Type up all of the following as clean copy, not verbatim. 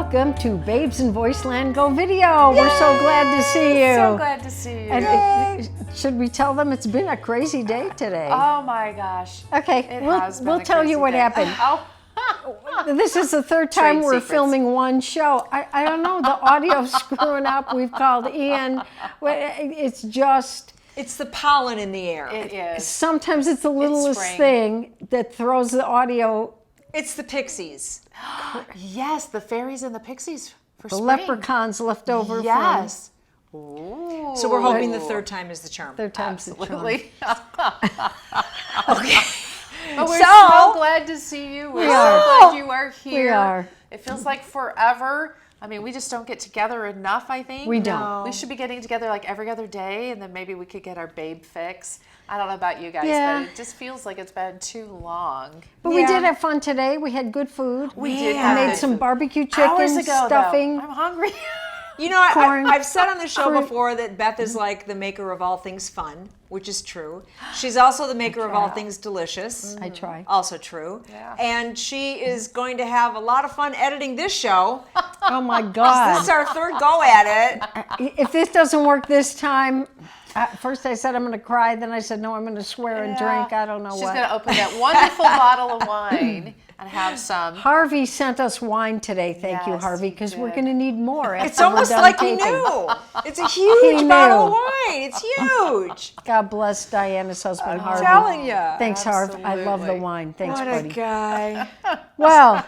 Welcome to Babes in Voiceland Go Video. Yay! We're so glad to see you. So glad to see you. And should we tell them it's been a crazy day today? Oh my gosh. Okay, we'll tell you what happened. Oh. This is the third time Trade we're secrets. filming one show. I don't know, the audio's screwing up. We've called Ian. It's just... It's the pollen in the air. It is. Sometimes it's the littlest thing that throws the audio. It's the pixies. Yes, the fairies and the pixies for The spring. leprechauns left over Yes. Ooh. So we're hoping the third time is the charm. Third time's the charm. Absolutely. Okay. But we're so glad to see you. We're so glad you are here. We are. It feels like forever. I mean, we just don't get together enough, I think. We don't. We should be getting together like every other day, and then maybe we could get our babe fix. I don't know about you guys, Yeah. but it just feels like it's been too long. But we did have fun today. We had good food. We did I have made good some food. barbecue chicken, Hours ago, stuffing. though. I'm hungry. You know, Corn, I've said on the show fruit. before that Beth is like the maker of all things fun, which is true. She's also the maker of all things delicious. I try. Also true. Yeah. And she is going to have a lot of fun editing this show. Oh my This God. is our third go at it. If this doesn't work this time, first I said I'm going to cry, then I said no, I'm going to swear and drink. I don't know She's what. going to open that wonderful bottle of wine and have some. Harvey sent us wine today. Thank you, Yes, Harvey, he because we're did. going to need more. It's after we're almost done like he taping. knew. It's a huge He bottle of knew. wine. It's huge. God bless Diana's husband, Harvey. I'm telling you. Thanks, Harvey. I love the Absolutely. wine. Thanks, What buddy. a guy. Well,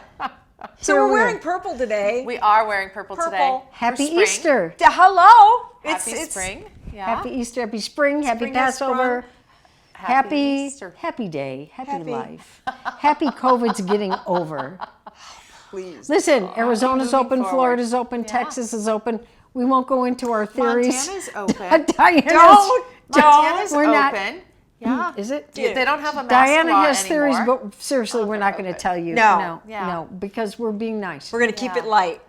So here we're we are. wearing purple today. We are wearing purple today. Purple. Happy spring. Easter. Hello. Happy spring. Yeah. Happy Easter, happy spring, happy Spring has Passover, Happy Easter. happy day, happy Happy. life. Happy COVID's getting over. Please. Listen, Arizona's moving open, forward. Florida's open, Texas is open. We won't go into our theories. Montana's open. Diana's, Montana's we're not- open. Yeah. Is it? They don't have a mask Diana law has theories, anymore. but seriously, we're not going to tell you. No. Yeah. No, because we're being nice. We're going to keep Yeah. it light.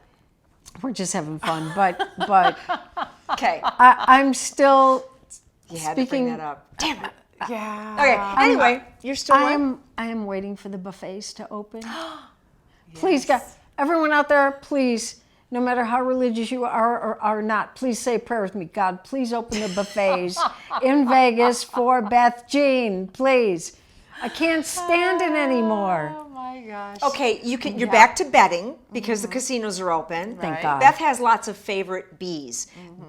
We're just having fun. But Okay. I'm still You had to speaking. bring that up. Damn it. Yeah. Okay. Anyway, you're still in? I am waiting for the buffets to open. Please, God, everyone out there, please, no matter how religious you are or are not, please say a prayer with me. God, please open the buffets in Vegas for Beth Jean, please. I can't stand it anymore. Oh my gosh. Okay, you're back to betting because the casinos are open. Thank Right. God. Beth has lots of favorite bees.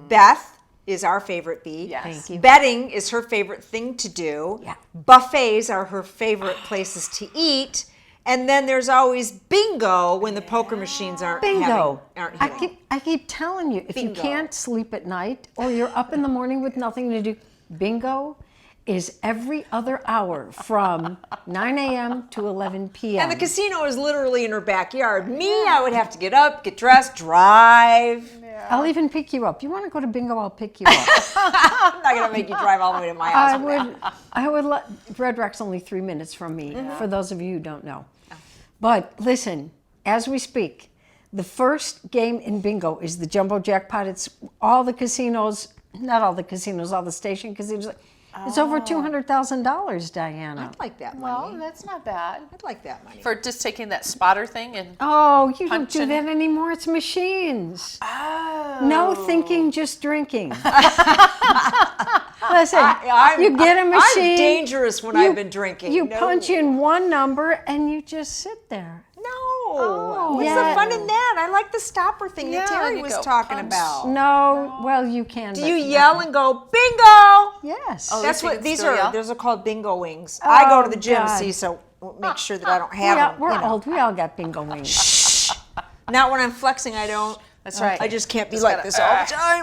Beth is our favorite bee. Yes. Thank you. Betting is her favorite thing to do. Yeah. Buffets are her favorite places to eat. And then there's always bingo when the poker machines aren't Bingo. aren't I hitting. keep telling you, if you Bingo. can't sleep at night or you're up in the morning with nothing to do, bingo is every other hour from 9 a.m. to 11 p.m. And the casino is literally in her backyard. Me, I would have to get up, get dressed, drive. I'll even pick you up. You want to go to bingo, I'll pick you up. I'm not going to make you drive all the way to my house. I would let, Red Rock's only 3 minutes from me, for those of you who don't know. But listen, as we speak, the first game in bingo is the jumbo jackpot. It's all the casinos, not all the casinos, all the station casinos. It's over $200,000, Diana. I'd like that Well, money. that's not bad. I'd like that money. For just taking that spotter thing and. Oh, you don't do Punching. that anymore. It's machines. Oh. No thinking, just drinking. Listen, I'm- you get a machine. I'm dangerous when I've been drinking. You No. punch in one number and you just sit there. No. What's yeah. the fun in that? I like the stopper thing Yeah, that Terry you was go talking punch. about. No, well, you can. Do but you yell and go, bingo? Yes. Oh, That's you what can these still are. yell? Those are called bingo wings. I go to the gym, God. see, so we'll make sure that I don't have them. We're you know. old. We all got bingo wings. Not when I'm flexing, I don't. That's right. I just can't be Just like gotta- this all the time.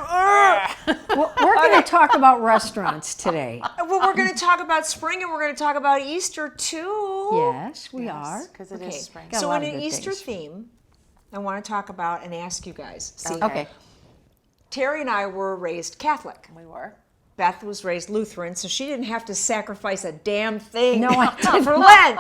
Well, we're going to talk about restaurants today. Well, we're going to talk about spring and we're going to talk about Easter too. Yes, we are. Because it Okay. is spring. Got a So lot in of an good Easter things. theme, I want to talk about and ask you guys. See, Okay. Terry and I were raised Catholic. We were. Beth was raised Lutheran, so she didn't have to sacrifice a damn thing No, I didn't. for Lent.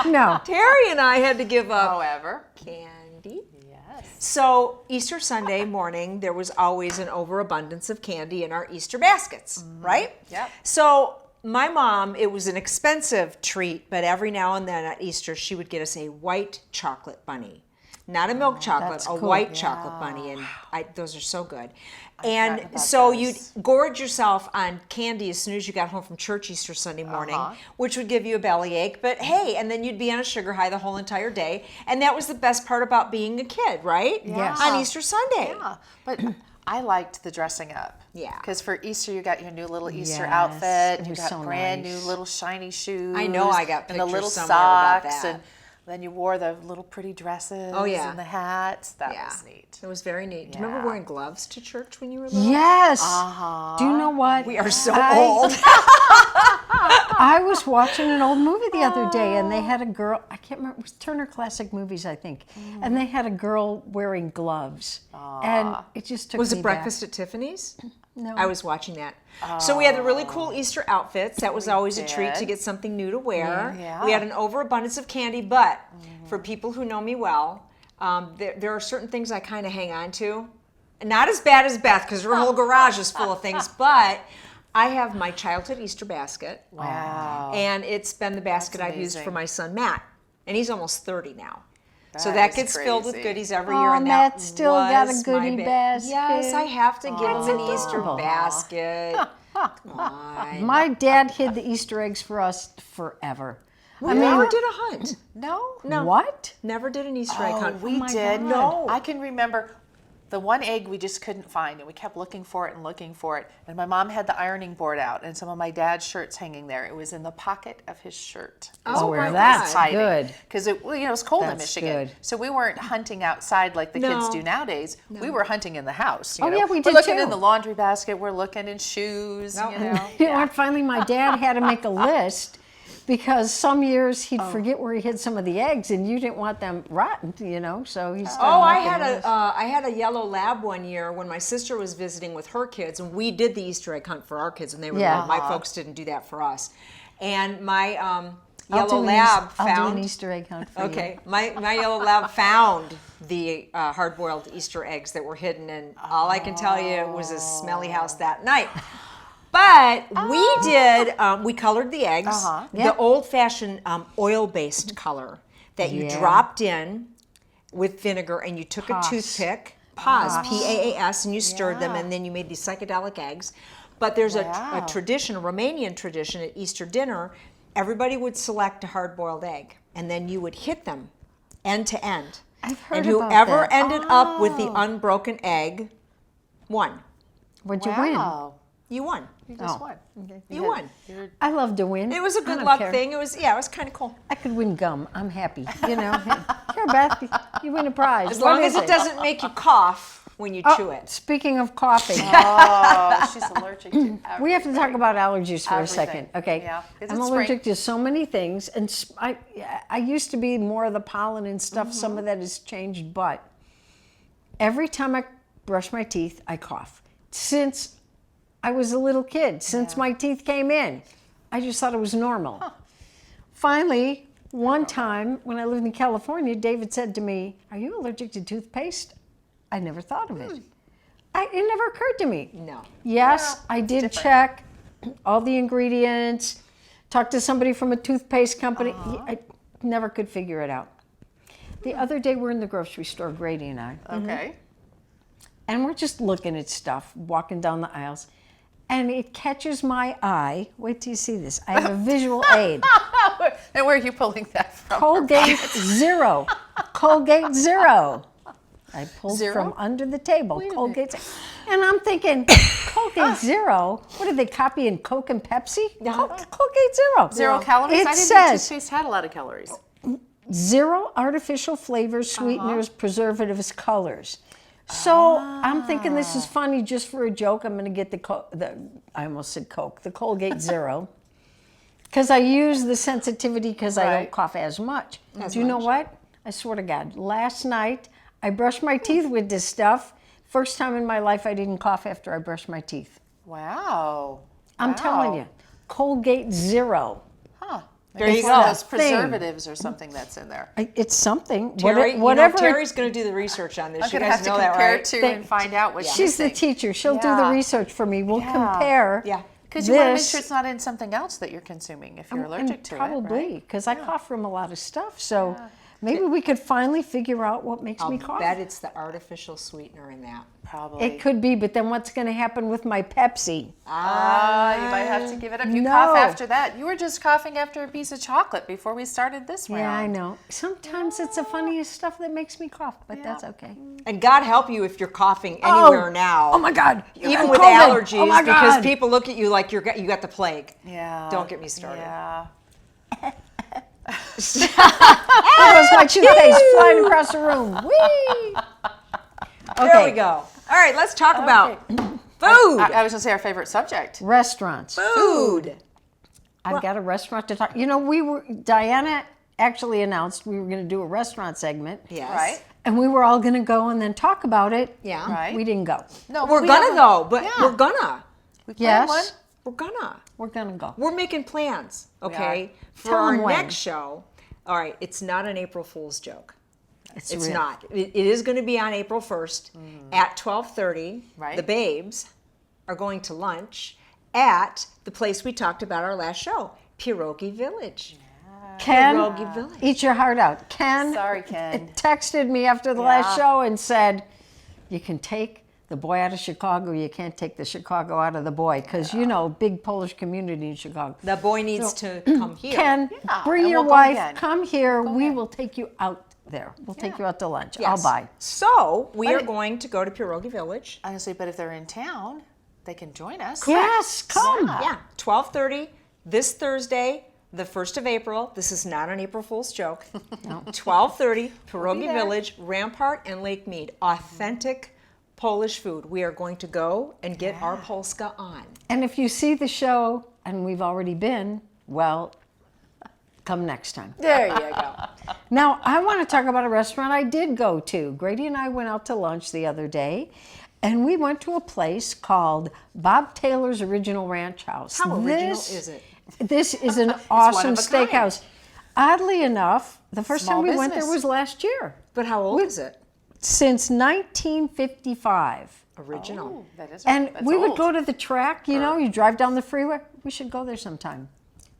No. Terry and I had to give up However. candy. Yes. So Easter Sunday morning, there was always an overabundance of candy in our Easter baskets, right? Yep. So my mom, it was an expensive treat, but every now and then at Easter, she would get us a white chocolate bunny. not a milk chocolate, that's a cool. white chocolate bunny, and those are so good. forgotten And about so those. you'd gorge yourself on candy as soon as you got home from church Easter Sunday morning, which would give you a bellyache. But hey, and then you'd be on a sugar high the whole entire day, and that was the best part about being a kid, right? Yes. On Easter Sunday. Yeah, but I liked the dressing up. Yeah. Because for Easter, you got your new little Easter Yes, outfit. it You was got so brand nice. new little shiny shoes. I know I got and the pictures little somewhere about socks, that. and then you wore the little pretty dresses. Oh, yeah. And the hats. That Yeah. was neat. It was very neat. Do you remember Yeah. wearing gloves to church when you were little? Yes. Do you know what? We are so I- old. I was watching an old movie the other day, and they had a girl. I can't remember. It was Turner Classic Movies, I think. And they had a girl wearing gloves, and it just took Was me it back. Breakfast at Tiffany's? No. I was watching that. So we had the really cool Easter outfits. That was always a treat to did. get something new to wear. Yeah. We had an overabundance of candy, but for people who know me well, there are certain things I kind of hang on to. Not as bad as Beth, because her whole garage is full of things, but I have my childhood Easter basket. Wow. And it's been the basket That's I've used for amazing. my son Matt, and he's almost 30 now. So That that is gets filled with crazy. goodies every Oh, year, and Matt that still got a was goodie my basket. Yes, I have to give him an Easter adorable. basket. Come on. My dad hid the Easter eggs for us forever. We never did a hunt. No. What? Never did an Easter egg Oh, hunt. we my did. God. No. I can remember the one egg we just couldn't find, and we kept looking for it and looking for it. And my mom had the ironing board out, and some of my dad's shirts hanging there. It was in the pocket of his shirt. Oh, well, my that's God. good. Because it was cold in That's Michigan, good. so we weren't hunting outside like the No. kids do nowadays. We were hunting in the house. Oh, you know? yeah, we We're did looking too. in the laundry basket. We're looking in shoes. No. You know. You know what? Finally, my dad had to make a list because some years he'd forget where he hid some of the eggs, and you didn't want them rotten, you know. So he started Oh, I making had a list. I had a yellow lab one year when my sister was visiting with her kids, and we did the Easter egg hunt for our kids when they were Yeah. little. My folks didn't do that for us. And my I'll yellow do an lab I'll do an found. Easter egg hunt for you. Okay, my yellow lab found the hard-boiled Easter eggs that were hidden, and all I can tell you, it was a smelly house that night. But we did, we colored the eggs, Yeah. the old-fashioned oil-based color that you Yeah. dropped in with vinegar, and you took Paz. a toothpick, Paz, P-A-A-S, and you stirred them, and then you made these psychedelic eggs. But there's a Wow. tradition, a Romanian tradition at Easter dinner, everybody would select a hard-boiled egg, and then you would hit them end to end. I've heard And about whoever that. ended up with the unbroken egg won. What'd you win? Wow. You won. You just Oh. won. You won. I love to win. It was a I good don't luck care. thing. It was kind of cool. I could win gum. I'm happy. You know. Here, Beth, you win a prize. As What long as is it doesn't make you cough when you chew it. Speaking of coughing, Oh, she's allergic to everything. we have to talk about allergies for a Everything. second. Okay. Yeah, 'cause I'm it's allergic spring. to so many things, and I used to be more of the pollen and stuff. Some of that has changed, but every time I brush my teeth, I cough. Since I was a little kid, since my teeth came in, I just thought it was normal. Finally, one time when I lived in California, David said to me, "Are you allergic to toothpaste?" I never thought of it. It never occurred to me. No. Yes, Yeah, I it's did different. check all the ingredients, talked to somebody from a toothpaste company. I never could figure it out. The other day, we're in the grocery store, Grady and I, Okay. and we're just looking at stuff, walking down the aisles, and it catches my eye. Wait till you see this. I have a visual aid. And where are you pulling that from? Colgate Zero. Colgate Zero. I pulled Zero? from under the table. Wait a Colgate Zero. And I'm thinking, Colgate Zero? What are they copying Coke and Pepsi? Colgate Zero. 0 calories? It I didn't think says toothpaste had a lot of calories. zero artificial flavors, sweeteners, preservatives, colors. So I'm thinking this is funny just for a joke. I'm going to get I almost said Coke, the Colgate Zero. Because I use the sensitivity because I Right. don't cough as much. Do you know what? I swear to God, last night I brushed my teeth with this stuff. First time in my life I didn't cough after I brushed my teeth. Wow. I'm telling you, Colgate Zero. Huh. There Maybe you it's one of go. those preservatives or something that's in there. It's something. Terry, Whatever. Terry's going to do the research on this. I'm You going to guys have to know that, compare right? to Thank- and find out what She's the think. teacher. She'll do the Yeah. research for me. We'll Yeah. compare. Yeah. Because you want to make this- sure it's not in something else that you're consuming if you're and allergic to probably it. because I cough from a lot of stuff. So, Maybe we could finally figure out what makes me I'll cough. bet it's the artificial sweetener in that. Probably. It could be, but then what's going to happen with my Pepsi? You might have to give it up. You No. cough after that. You were just coughing after a piece of chocolate before we started this round. Yeah, I know. Sometimes it's the funniest stuff that makes me cough, but that's Yeah. okay. And God help you if you're coughing anywhere now. Oh my God! You Even got with COVID. allergies, Oh my because God. people look at you like you got the plague. Yeah. Don't get me started. Yeah. There goes my toothpaste flying across the room. Whee! Okay. There we go. All right, let's talk about food. I was going to say our favorite subject. Restaurants. Food. I've got a restaurant to talk. You know, Diana actually announced we were going to do a restaurant segment. Yes. Right? And we were all going to go and then talk about it. Yeah. Right. We didn't go. No, We're we gonna haven't- though, but Yeah. we're gonna. We planned Yes. one. We're gonna. We're going to go. We're making plans, okay? For Tell our 'em when. next show. All right, it's not an April Fool's joke. It's real. not. It is going to be on April 1st at 12:30. Right. The babes are going to lunch at the place we talked about our last show, Pierogi Village. Ken, Pierogi Village. eat your heart out. Ken Sorry, Ken. texted me after the last show and said, you can take the boy out of Chicago, you can't take the Chicago out of the boy, because, you know, big Polish community in Chicago. The boy needs to come here. Ken, bring and your we'll go wife, again. come here, we will take you out there. We'll take you out to lunch. I'll Yes. buy. So we are But- going to go to Pierogi Village. Honestly, but if they're in town, they can join us. Yes, come. Yeah, 12:30 this Thursday, the 1st of April. This is not an April Fool's joke. 12:30, Pierogi there. Village, Rampart and Lake Mead. Authentic Polish food. We are going to go and get our Polska on. And if you see the show, and we've already been, well, come next time. There you go. Now, I want to talk about a restaurant I did go to. Grady and I went out to lunch the other day, and we went to a place called Bob Taylor's Original Ranch House. How original is it? This is an awesome of a kind. steakhouse. Oddly enough, the first Small time we went there business. was last year. But how old is it? Since 1955. Original. Oh, that is And that's we would old. go to the track, you know, you drive down the freeway. We should go there sometime.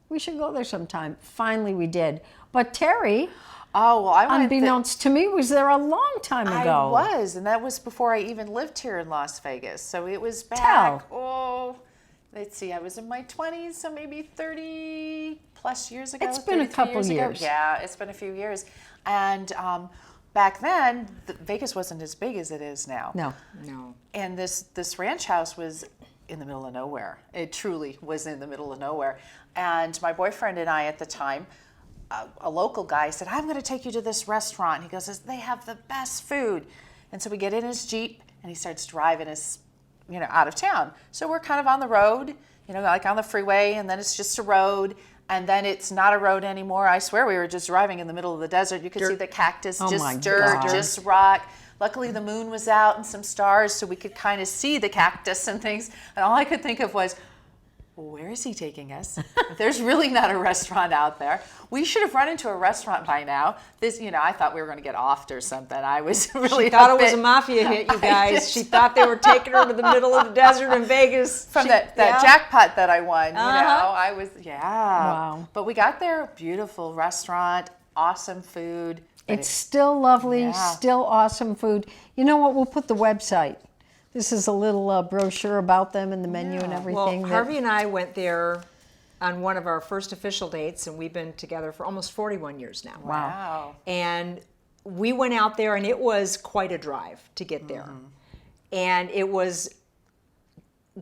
We should go there sometime. Finally, we did. But Terry, Oh, well, I went unbeknownst to me, was there a long time ago. I was, and that was before I even lived here in Las Vegas. So it was back. Tell. Oh, let's see. I was in my 20s, so maybe 30 plus years ago. It's been a 33 couple ago. years. Yeah, it's been a few years. And back then, Vegas wasn't as big as it is now. No. No. And this ranch house was in the middle of nowhere. It truly was in the middle of nowhere. And my boyfriend and I at the time, a local guy said, I'm going to take you to this restaurant. He goes, they have the best food. And so we get in his Jeep and he starts driving us, you know, out of town. So we're kind of on the road, you know, like on the freeway, and then it's just a road. And then it's not a road anymore. I swear we were just driving in the middle of the desert. You could see the cactus, Oh my just dirt, God. just rock. Luckily, the moon was out and some stars, so we could kind of see the cactus and things. And all I could think of was, where is he taking us? There's really not a restaurant out there. We should have run into a restaurant by now. This, you know, I thought we were going to get offed or something. I was really She thought it was bit- a mafia hit, you I guys. did. She thought they were taking her to the middle of the desert in Vegas. From She- that yeah. jackpot that I won, you know, Uh-huh. I was, yeah. Wow. But we got there, beautiful restaurant, awesome food. But It's still lovely, Yeah. still awesome food. You know what? We'll put the website. This is a little brochure about them and the menu and Yeah. everything. Well, that- Harvey and I went there on one of our first official dates, and we've been together for almost 41 years now. Wow. And we went out there, and it was quite a drive to get there. And it was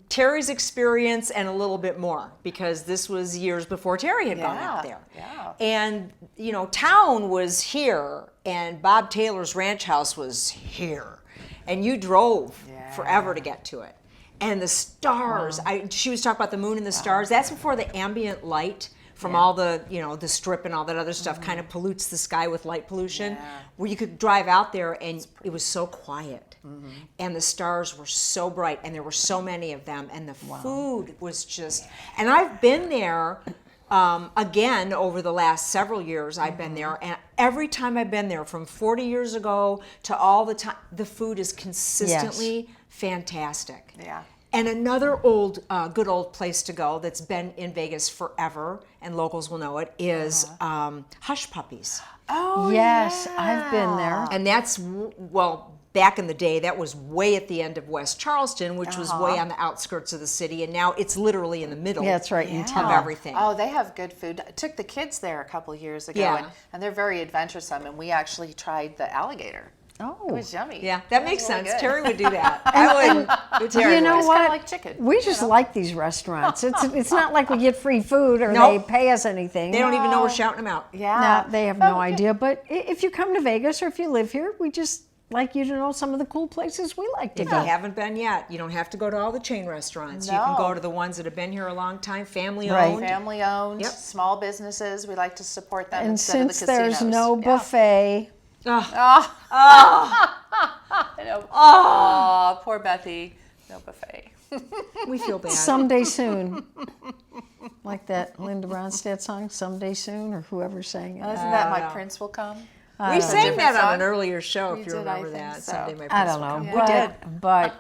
Terry's experience and a little bit more, because this was years before Terry had gone out there. Yeah. And, you know, town was here, and Bob Taylor's ranch house was here. And you drove forever to get to it. And the stars, she was talking about the moon and the stars. That's before the ambient light from all the, you know, the strip and all that other stuff kind of pollutes the sky with light pollution, where you could drive out there and it was so quiet. And the stars were so bright, and there were so many of them, and the food was just, and I've been there again over the last several years. I've been there, and every time I've been there, from 40 years ago to all the time, the food is consistently fantastic. Yeah. And another good old place to go that's been in Vegas forever, and locals will know it, is Hush Puppies. Oh, Yes, yeah. I've been there. And that's, well, back in the day, that was way at the end of West Charleston, which was way on the outskirts of the city, and now it's literally in the middle. Yeah, it's right in of town. everything. Oh, they have good food. I took the kids there a couple years ago, Yeah. and they're very adventuresome. And we actually tried the alligator. Oh. It was yummy. Yeah, that It was makes really sense. good. Terry would do that. I would. Terry You know would. It's what? kinda like chicken, We just like these restaurants. It's not like we get free food or Nope. they pay us anything. They don't even know we're shouting them out. Yeah. No, they have But no we- idea. But if you come to Vegas or if you live here, we just like you to know some of the cool places we like to If go. you haven't been yet, you don't have to go to all the chain restaurants. You can No. go to the ones that have been here a long time, family Right. owned. Family owned, Yep. small businesses. We like to support them And instead of the since casinos. there's no Yeah. buffet, I know. Oh, poor Bethy. No buffet. We feel bad. someday soon. Like that Linda Ronstadt song, Someday Soon, or whoever sang it. Isn't that My Prince Will Come? We sang different that on song? an earlier show, We if you did, I remember think that. so. Someday My I Prince don't Will know. Come. We did. But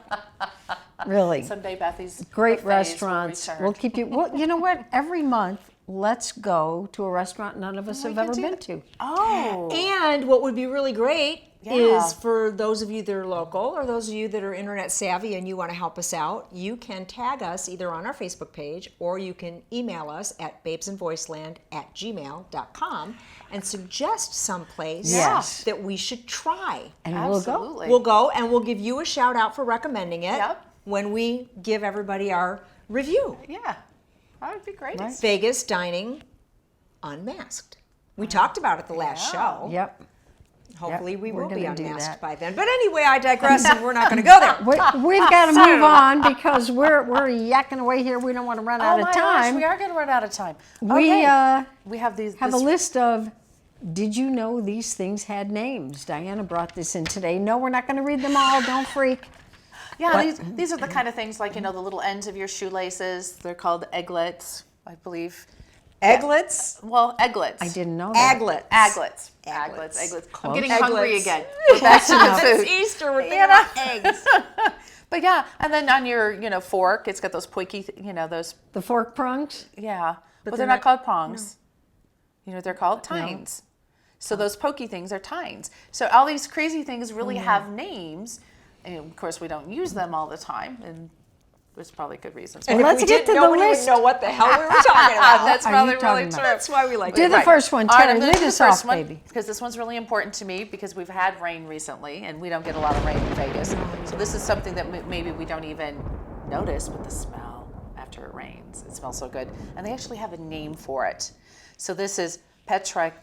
really, Someday Bethy's great buffets will restaurants. return. We'll keep you. Well, you know what? Every month, let's go to a restaurant none of us have ever been to. Oh. And what would be really great Yeah. is for those of you that are local or those of you that are internet savvy and you want to help us out, you can tag us either on our Facebook page or you can email us at babesandvoiceland@gmail.com and suggest someplace Yes. that we should try. And we'll go. Absolutely. We'll go and we'll give you a shout out for recommending it Yep. when we give everybody our review. Yeah. That would be great. Right. Vegas Dining Unmasked. We talked about it the last show. Yep. Hopefully we we're will be gonna do unmasked that. by then. But anyway, I digress and we're not going to go there. We've got to move on because we're yakking away here. We don't want to run Oh out my of time. gosh, we are going to run out of time. We Okay. We have these. have a this- list of. Did you know these things had names? Diana brought this in today. No, we're not going to read them all. Don't freak. Yeah, these are the kind of things like, the little ends of your shoelaces. They're called egglets, I believe. Egglets? Well, egglets. I didn't know that. Aglets. Aglets. Aglets. Egglets. I'm Close. getting hungry Egglets. again. We're back to the enough. food. It's Easter. We're thinking You know? about eggs. But yeah, and then on your, fork, it's got those poiky, those, The fork prongs. yeah. But they're they're not not- called prongs. You know what they're called? Tines. So those pokey things are tines. So all these crazy things really have names. And of course, we don't use them all the time. And there's probably good reasons. And why. if Let's we get did, to the nobody list. would know what the hell we were talking about. That's are you probably talking really about? true. That's why we like Do it. the first one, All right, Terry. I'm gonna Lead do the us first off, one, baby. because this one's really important to me because we've had rain recently and we don't get a lot of rain in Vegas. So this is something that maybe we don't even notice, but the smell after it rains. It smells so good. And they actually have a name for it. So this is petrichor.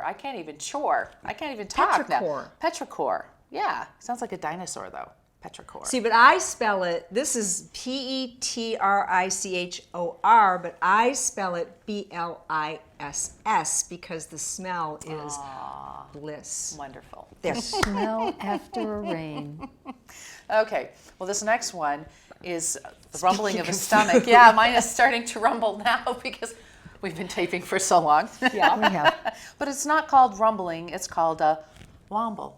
I can't even talk now. Petrichor. Petrichor. Yeah. Sounds like a dinosaur though. Petrichor. See, but I spell it, this is Petrichor, but I spell it Bliss because the smell is bliss. Wonderful. There. Smell after rain. Okay. Well, this next one is the rumbling of a stomach. Yeah, mine is starting to rumble now because we've been taping for so long. Yeah. We have. But it's not called rumbling. It's called a womble.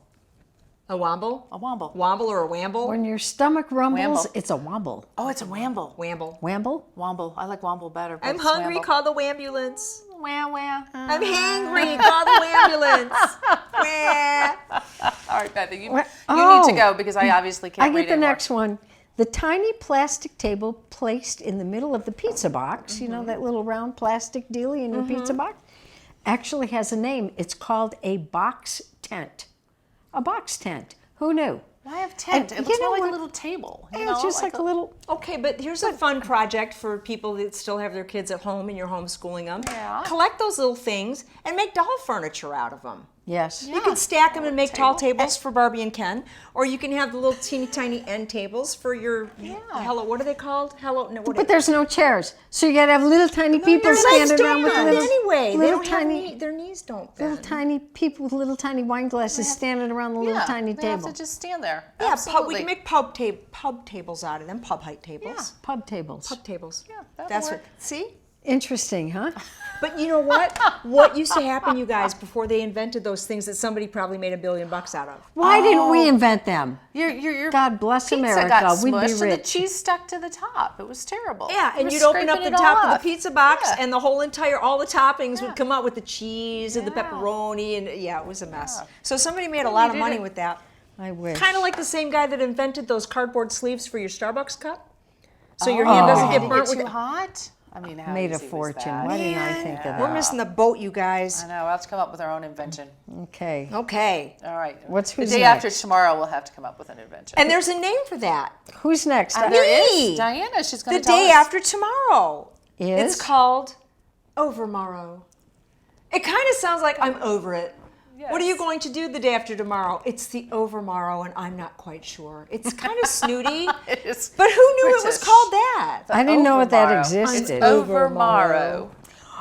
A womble? A womble. Womble or a wamble? When your stomach rumbles, Wamble. it's a womble. Oh, it's a wamble. Wamble. Wamble? Womble. I like womble better. but I'm it's hungry, wamble. call the wambulance. Wah, wah. I'm hangry, call the wambulance. Wah. All right, Bethy, you What? need to Oh. go because I obviously can't I read get the anymore. next one. The tiny plastic table placed in the middle of the pizza box, you know, that little round plastic dealie in your pizza box, actually has a name. It's called a box tent. A box tent. Who knew? I have tent. And It you looks know more like what? a little table. you It's know, just like a little. Okay, but here's a fun project for people that still have their kids at home and you're homeschooling them. Yeah. Collect those little things and make doll furniture out of them. Yes. You can stack them and make tall tables for Barbie and Ken, or you can have the little teeny tiny end tables for your hello. What are they called? Hello. No, what But there's no chairs, so you got to have little tiny people their legs standing around with stand little, anyway. They little don't have tiny, their knees don't little bend. tiny people with little tiny wine glasses standing around the little tiny they have table. to just stand there. Yeah, Absolutely. we can make pub tables out of them, pub height tables. Pub tables. Pub tables. Yeah, that'll That's work. what. See, Interesting, huh? But you know what? What used to happen, you guys, before they invented those things that somebody probably made $1 billion out of? Why didn't we invent them? Your God bless pizza America. got We'd be smushed and the rich. cheese stuck to the top. It was terrible. Yeah, You and were you'd open up scraping the it top of off. the pizza box, Yeah. and all the toppings would come out with the cheese and the Yeah. pepperoni, and yeah, it was a mess. So somebody made a Well, lot you of money didn't- with that. I wish. Kind of like the same guy that invented those cardboard sleeves for your Starbucks cup, so your hand doesn't Did get it burnt get with too it. hot? I mean, how Made a easy was fortune. that? Why didn't I think of that? We're missing the boat, you guys. I know. We'll have to come up with our own invention. Okay. Okay. All right. What's the who's day next? after tomorrow? We'll have to come up with an invention. And there's a name for that. Who's next? There Me. is Diana. She's going The to tell day us. after tomorrow. Is? It's called Overmorrow. It kind of sounds like I'm over it. What are you Yes. going to do the day after tomorrow? It's the overmorrow, and I'm not quite sure. It's kind of snooty, It is but who knew it was British. called that? I didn't know that Overmorrow. existed. It's Overmorrow.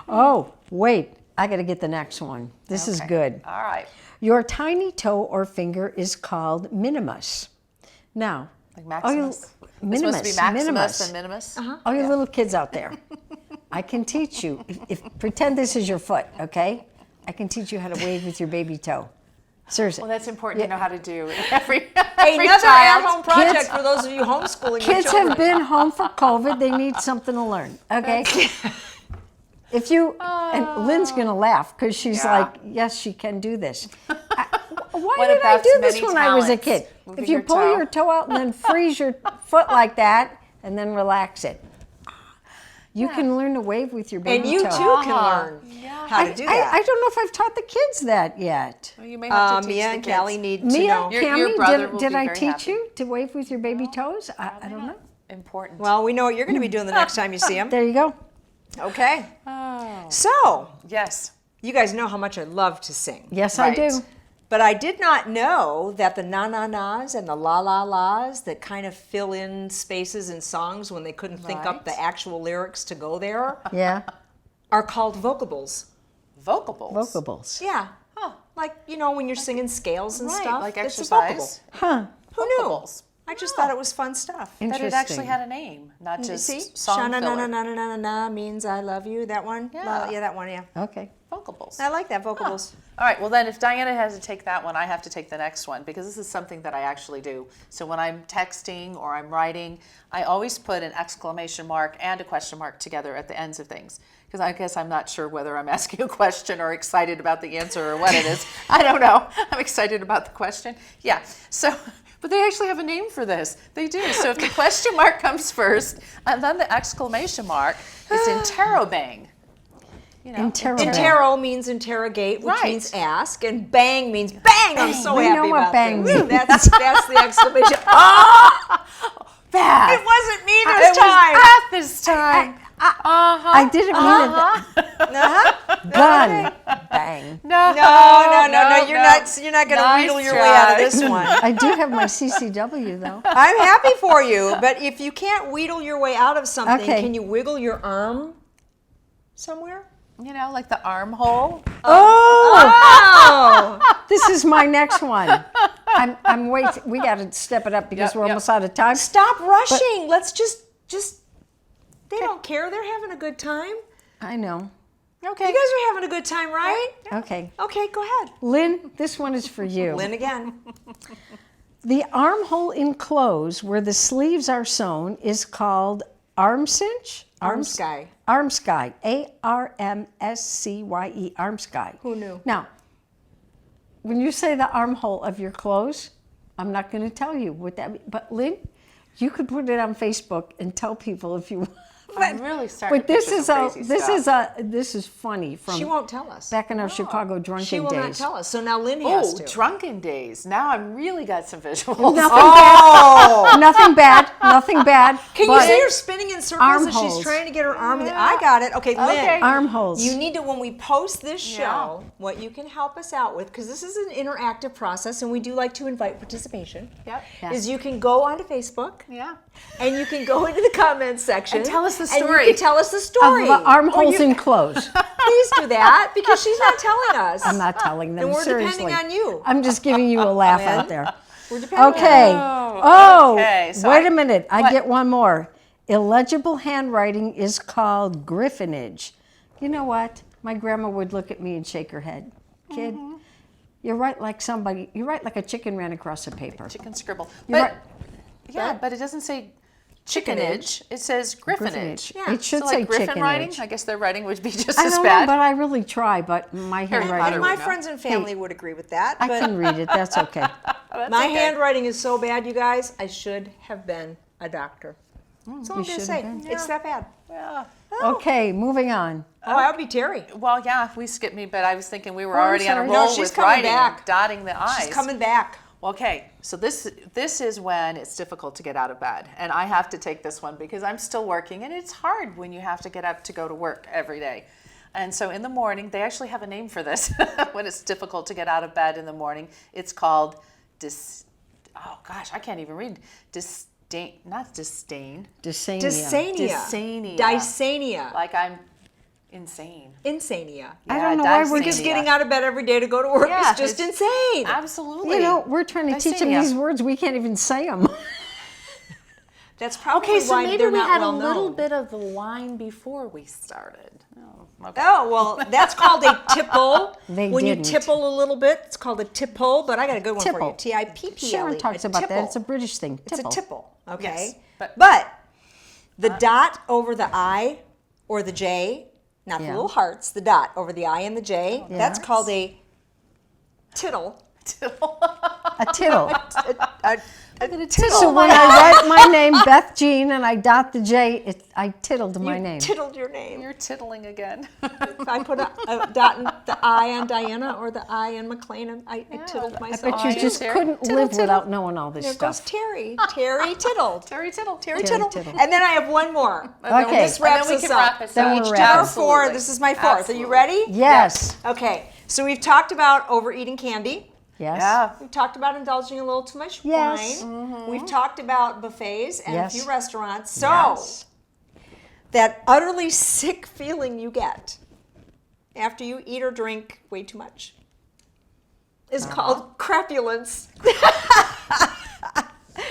Oh, wait. I got to get the next one. This is Okay. good. All right. Your tiny toe or finger is called minimus. Now, Like all you- Maximus. It's minimus, supposed to be Maximus minimus. and Minimus. All you little kids out there, I can teach you. If pretend this is your foot, okay? I can teach you how to wave with your baby toe. Seriously. Well, that's important to know how to do every Another child. at-home project Kids- for those of you homeschooling your Kids children. have been home for COVID. They need something to learn, okay? If you, and Lynn's going to laugh because she's Yeah. like, yes, she can do this. Why One did of I Beth's do this many when I was a talents, kid? moving If you your pull toe. your toe out and then freeze your foot like that and then relax it, you can learn to wave with your baby And you toe. too can learn how to do that. I don't know if I've taught the kids that yet. Well, you may have to teach Mia the and kids. Callie need to Mia, know. Your Cammy, brother will did be I very teach happy. you to wave with your baby toes? I don't know. Important. Well, we know what you're going to be doing the next time you see them. There you go. Okay. Oh. So, Yes. you guys know how much I love to sing. Yes, Right. I do. But I did not know that the na-na-nas and the la-la-las that kind of fill in spaces in songs when they couldn't think up Right. the actual lyrics to go there Yeah. are called vocables. Vocables. Vocables. Yeah. Huh. Like, you know, when you're singing scales and Right, stuff. like it's a vocable. exercise. Huh. Who knew? Vocables. I just thought it was fun stuff. That it actually Interesting. had a name, not You just see? song filler. Sha-na-na-na-na-na-na means I love you. That one? Yeah. Yeah, that one, yeah. Okay. Vocables. I like that, vocables. All right, well then if Diana has to take that one, I have to take the next one because this is something that I actually do. So when I'm texting or I'm writing, I always put an exclamation mark and a question mark together at the ends of things. Because I guess I'm not sure whether I'm asking a question or excited about the answer or what it is. I don't know. I'm excited about the question. Yeah, so, but they actually have a name for this. They do. So if the question mark comes first and then the exclamation mark, it's interrobang. You know, Interrobang. Interro means interrogate, which Right. means ask, and bang means bang. I'm so We happy know what about bang this. means. That's the exclamation. Oh, Beth. it wasn't me It this was time. Beth this time. I didn't mean Uh-huh. it. Gun. Bang. No, No, you're not going to Nice wheedle your way out of try. this one. I do have my CCW though. I'm happy for you, but if you can't wheedle your way out of something, Okay. can you wiggle your arm somewhere? You know, like the armhole. Oh, This is my next one. I'm waiting. We got to step it up because Yep, we're yep. almost out of time. stop rushing. Let's just. They don't care. They're having a good time. I know. Okay. You guys are having a good time, right? Okay. Okay, go ahead. Lynn, this one is for you. Lynn again. The armhole in clothes where the sleeves are sewn is called arm cinch? Armsky. Armsky. A-R-M-S-C-Y-E. Armsky. Who knew? Now, when you say the armhole of your clothes, I'm not going to tell you what that means. But Lynn, you could put it on Facebook and tell people if you want. I'm really starting But to this picture is some a crazy this stuff. is a this is funny from She won't tell us. back in our Chicago drunken She will days. not tell us. So now Lynn has Oh, to. drunken days. Now I'm really got some visuals. Nothing Oh! bad. Nothing bad. Nothing bad. Can you but see her spinning in circles as she's Armholes. trying to get her arm? I got it. Okay, Lynn. Okay. armholes? You need to, when we post this show, Yeah. what you can help us out with, because this is an interactive process and we do like to invite participation, Yep. is you can go onto Facebook Yeah. and you can go into the comments section. And tell us the And story. you can tell us the of story. the armholes Or you- in clothes. Please do that, because she's not telling us. I'm not telling them. And we're seriously. depending on you. I'm just giving you a laugh Lynn. out there. We're depending Okay. on Oh, okay. So wait I- a minute. I what? get one more. Illegible handwriting is called griffinage. You know what? My grandma would look at me and shake her head. Kid, you're right like a chicken ran across a paper. Chicken scribble. You're But right. yeah, but it doesn't say chickenage. It says griffinage. Yeah. It should So say like Griffin writing, chickenage. I guess their writing would be just I as don't bad. know, but I really try, but my And handwriting, my know. friends and family would agree with that. I But can read it. That's okay. my handwriting is so bad, you guys, I should have been a doctor. That's all I'm You going to should say. have been. It's that bad. Yeah. Okay, moving on. Oh, I would be Terry. Well, yeah, we skipped me, but I was thinking we were I'm already on a sorry. roll No, she's with coming writing back. and dotting the I's. She's coming back. Okay, so this is when it's difficult to get out of bed, and I have to take this one because I'm still working, and it's hard when you have to get up to go to work every day. And so in the morning, they actually have a name for this. When it's difficult to get out of bed in the morning, it's called oh gosh, I can't even read. Not disdain. Dysania. Dysania. Dysania. Dysania. Like I'm insane. Insania. I don't know why we're Just dysania. getting out of bed every day to go to work Yeah, is just it's- insane. Absolutely. You know, we're trying to teach them Dysania. these words. We can't even say them. That's probably Okay, so why maybe they're we not had well a little known. bit of the line before we started. Oh, okay. Oh, well, that's called a tipple. They when didn't. you tipple a little bit, it's called a tipple, but I got a good one for you. Tipple. T-I-P-P-L-E. Sharon talks a about that. tipple. It's a British thing. It's a tipple, okay? Yes, but the dot over the I or the J, not the Yeah. little hearts, the dot over the I and the J, that's Yes. called a tittle. A tittle. A tittle. So when I write my name, Beth Jean, and I dot the J, I tittled my name. Tittled your name. You're tittling again. If I put a dot in the I on Diana or the I in McLean, I tittled myself. But you just Terry. couldn't Tittle, live tittle. without knowing all this There goes stuff. Terry. Terry tittled. Terry Tittle. Terry Terry tittle. tittle. And then I have one more. Okay. This wraps and then we us can up. wrap us Then up. we're Each wrapping. number Absolutely. 4. This is my 4th. Are Absolutely. you ready? Yes. Okay. So we've talked about overeating candy. Yes. Yeah. We've talked about indulging a little too much Yes. wine. We've talked about buffets and Yes. a few restaurants. So Yes. that utterly sick feeling you get after you eat or drink way too much is called crapulence.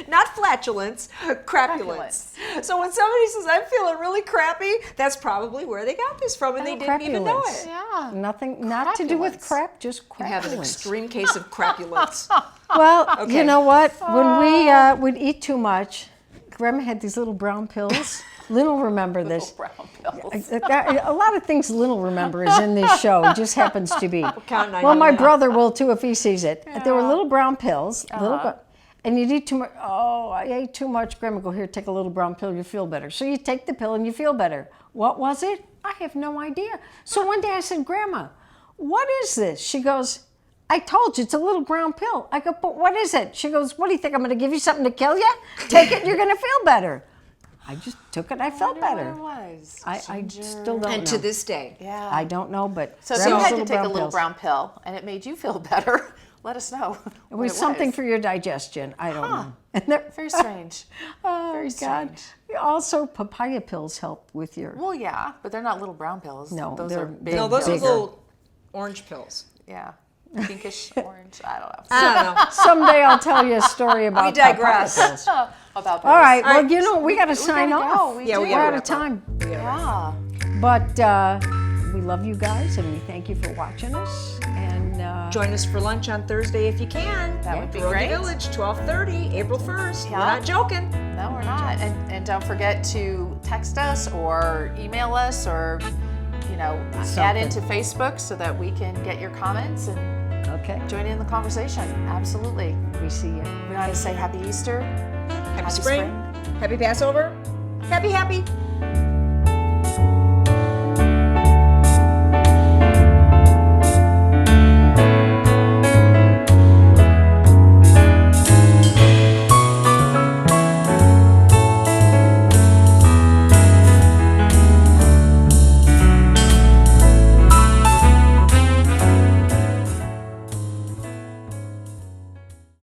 Not flatulence, crapulence. So when somebody says, I'm feeling really crappy, that's probably where they got this from and they didn't even know crapulence. it. Yeah. Nothing, not to do with Crapulence. crap, just You have an crapulence. extreme case of crapulence. Well, Okay. you know what? When we would eat too much, Grandma had these little brown pills. Lynn will remember this. Brown pills. A lot of things Lynn will remember is in this show. It just happens to be. counting on Well, you, my Lynn. brother will too if he sees it. There were little brown pills. And you'd eat too much. Oh, I ate too much. Grandma, go here, take a little brown pill. You feel better. So you take the pill and you feel better. What was it? I have no idea. So one day I said, Grandma, what is this? She goes, I told you, it's a little brown pill. I go, but what is it? She goes, what do you think? I'm going to give you something to kill you? Take it, you're going to feel better. I just took it. I felt better. What it was. I still don't And know. to this day. Yeah. I don't know, but So if you Grandma's had to take a little pills. brown pill and it made you feel better, let us know. It was something for your digestion. I don't know. And Very strange. oh, Very God. strange. Also, papaya pills help with your. Well, yeah, but they're not little brown pills. No, those they're are big. No, those are bigger. little orange pills. Yeah, pinkish orange. I don't know. I don't know. Someday I'll tell you a story about We digress. papaya pills. About those. All right. Well, right. you know, we got to sign gotta off. go. We Yeah, we do. gotta We're out wrap of time. Yeah. But we love you guys, and we thank you for watching us. And Join us for lunch on Thursday if you can. That would be Grove great. Village, 12:30, April 1st. We're Yeah. not joking. No, we're not. And don't forget to text us or email us or, add Something. into Facebook so that we can get your comments and okay, join in the conversation. Absolutely. we see you. We want to say Happy Easter. Happy spring. Happy Passover. Happy.